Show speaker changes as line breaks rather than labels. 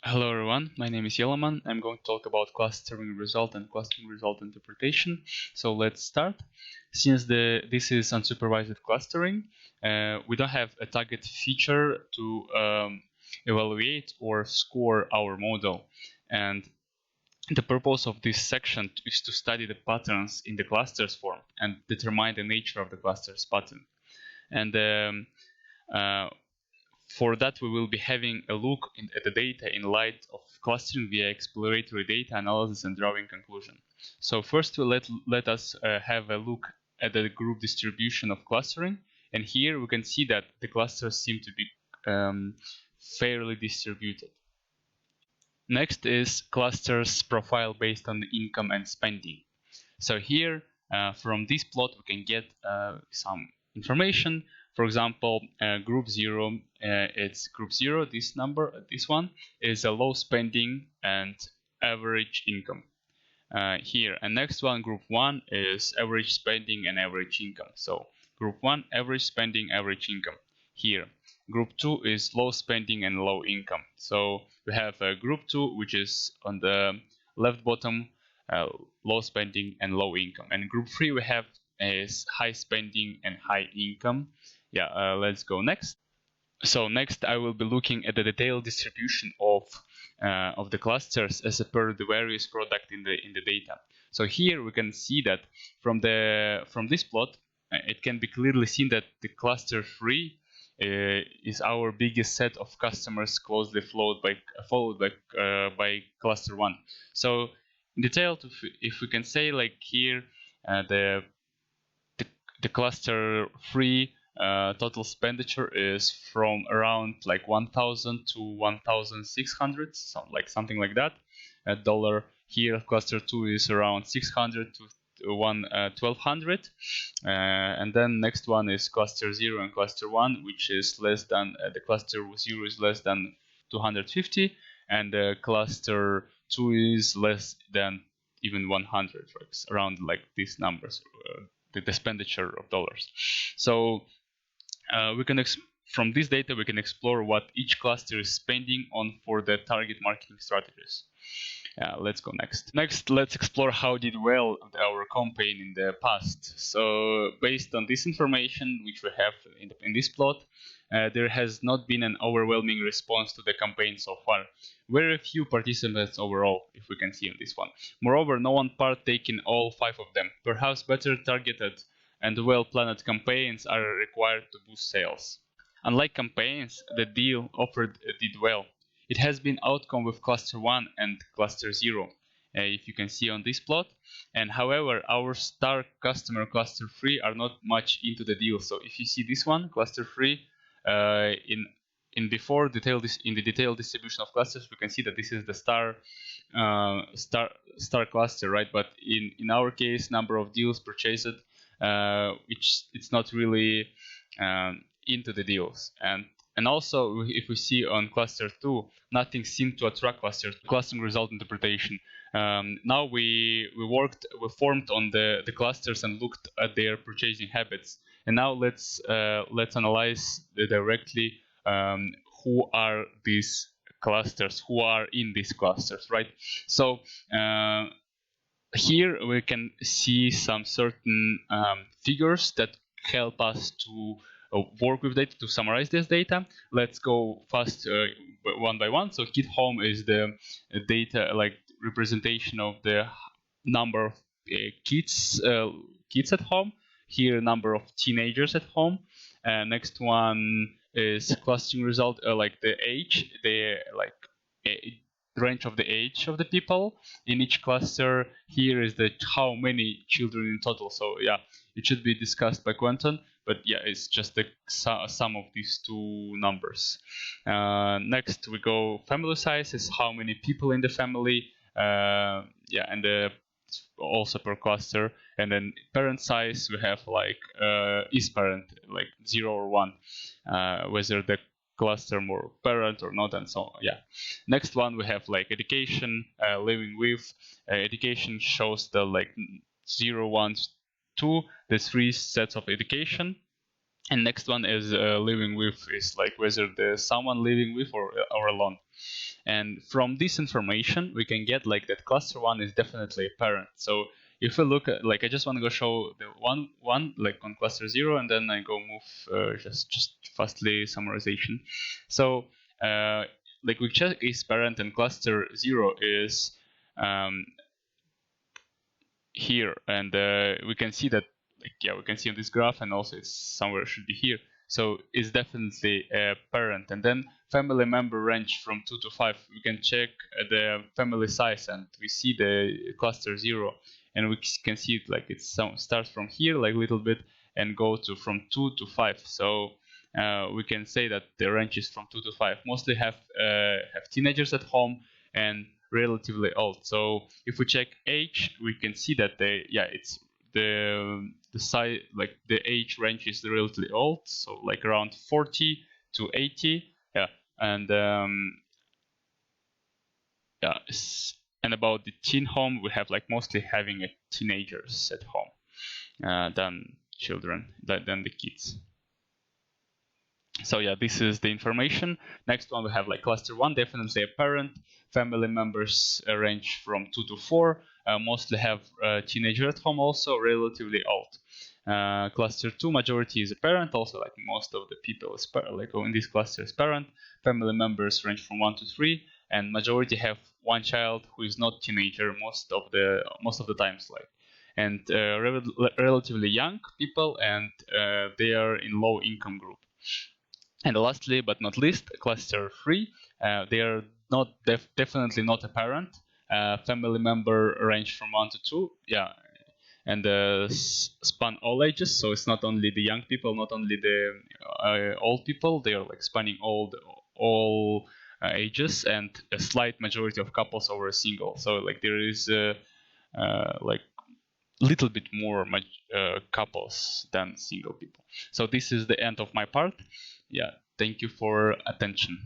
Hello everyone, my name is Yelaman. I'm going to talk about clustering result and clustering result interpretation. So let's start. Since this is unsupervised clustering, we don't have a target feature to evaluate or score our model. And the purpose of this section is to study the patterns in the clusters form and determine the nature of the clusters pattern. And uh, for that, we will be having a look at the data in light of clustering via exploratory data analysis and drawing conclusion. So first, let us have a look at the group distribution of clustering. And here we can see that the clusters seem to be fairly distributed. Next is clusters profile based on income and spending. So here, from this plot, we can get some information. For example, group 0, it's group 0, this number, this one, is a low spending and average income. Here, and next one, group 1, is average spending and average income. So group 1, average spending, average income. Here, group 2 is low spending and low income. So we have group 2, which is on the left bottom, low spending and low income. And group 3 we have is high spending and high income. Yeah, let's go next. So next I will be looking at the detailed distribution of the clusters as per the various product in the data. So here we can see that from this plot, it can be clearly seen that the cluster 3 is our biggest set of customers, closely followed by cluster 1. So in detail, if we can say like here, the cluster 3 total expenditure is from around like 1,000 to 1,600, something like that. Dollar here, cluster 2 is around 600 to 1,200, and then next one is cluster 0 and cluster 1, which is less than the cluster 0 is less than 250, and cluster 2 is less than even 100, right? Around like these numbers. The expenditure of dollars. So we can from this data we can explore what each cluster is spending on for the target marketing strategies. Let's go next. Next, let's explore how did well our campaign in the past. So based on this information which we have in this plot, there has not been an overwhelming response to the campaign so far. Very few participants overall, if we can see on this one. Moreover, no one partake in all 5 of them. Perhaps better targeted and well-planned campaigns are required to boost sales. Unlike campaigns, the deal offered did well. It has been outcome with cluster 1 and cluster 0, if you can see on this plot. And however, our star customer cluster 3 are not much into the deal. So if you see this one, cluster 3, in the detailed distribution of clusters, we can see that this is the star cluster, right? But in our case, number of deals purchased, which it's not really into the deals. And also, if we see on cluster 2, nothing seemed to attract clustering result interpretation. Now we formed on the clusters and looked at their purchasing habits. And now let's analyze directly who are these clusters, who are in these clusters, right? So here we can see some certain figures that help us to work with data, to summarize this data. Let's go fast one by one. So kid home is the data, like representation of the number of kids at home. Here, number of teenagers at home. Next one is clustering result, like the age, range of the age of the people in each cluster. Here is the how many children in total. So yeah, it should be discussed by Quentin, but yeah, it's just the sum of these two numbers. Next we go family size is how many people in the family. Yeah, and also per cluster. And then parent size we have like is parent like 0 or 1, whether the cluster more parent or not, and so on. Yeah. Next one we have like education, living with. Education shows the like 0, 1, 2, the 3 sets of education. And next one is living with is like whether there's someone living with or alone. And from this information, we can get like that cluster 1 is definitely a parent. So if we look at, like, I just want to go show the one like on cluster 0, and then I go move just fastly summarization. So like we check is parent, and cluster 0 is here, and we can see that, like, yeah, we can see on this graph, and also it's somewhere should be here. So it's definitely a parent. And then family member range from 2 to 5. We can check the family size, and we see the cluster 0, and we can see it like it starts from here, like a little bit, and go to from 2 to 5. So we can say that the range is from 2 to 5. Mostly have teenagers at home and relatively old. So if we check age, we can see that it's the size, like the age range is relatively old, so like around 40 to 80. Yeah, and yeah, and about the teen home, we have like mostly having teenagers at home than children, than the kids. So yeah, this is the information. Next one, we have like cluster 1, definitely a parent. Family members range from 2 to 4. Mostly have teenager at home, also relatively old. Cluster 2, majority is a parent, also like most of the people is like in this cluster is parent. Family members range from 1 to 3, and majority have one child who is not teenager most of the times, like. And relatively young people, and they are in low income group. And lastly, but not least, cluster 3. They are not definitely not a parent. Family member range from 1 to 2. Yeah, and span all ages. So it's not only the young people, not only the old people. They are like spanning all ages, and a slight majority of couples over a single. So like there is like little bit more couples than single people. So this is the end of my part. Yeah, thank you for attention.